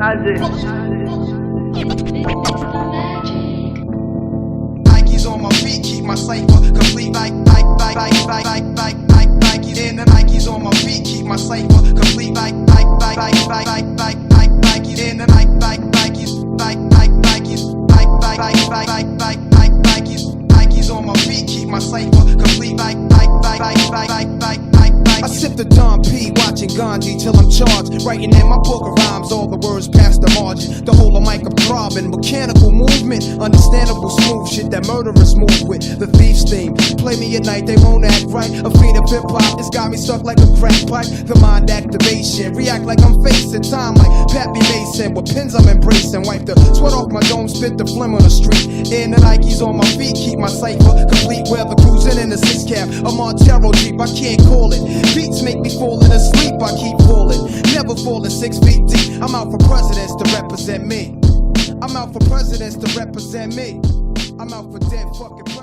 Nikes on my feet, keep my cipher complete. Nikes in the Nikes on my feet, keep my cipher complete. Nikes in the Nikes on my feet, keep my cipher complete. I sip the Don P, watching Gandhi till I'm charged. Writing in my book of rhymes, all the words past the margin. The whole of mic I'm throbbing, mechanical movement, understandable smooth shit that murderers move with. The thief's theme, play me at night, they won't act right. A fiend of hip hop, it's got me stuck like a crack pipe. The mind activation, react like I'm facing time like Pappy Mason. With pins I'm embracing, wipe the sweat off my dome, spit the phlegm on the street. In the Nikes on my feet, keep my cipher complete. Weather cruising in the six cab, a Montero Jeep, I can't call it. Beats make me falling asleep, I keep falling. Never falling 6 feet deep. I'm out for presidents to represent me. I'm out for presidents to represent me. I'm out for dead fucking presidents.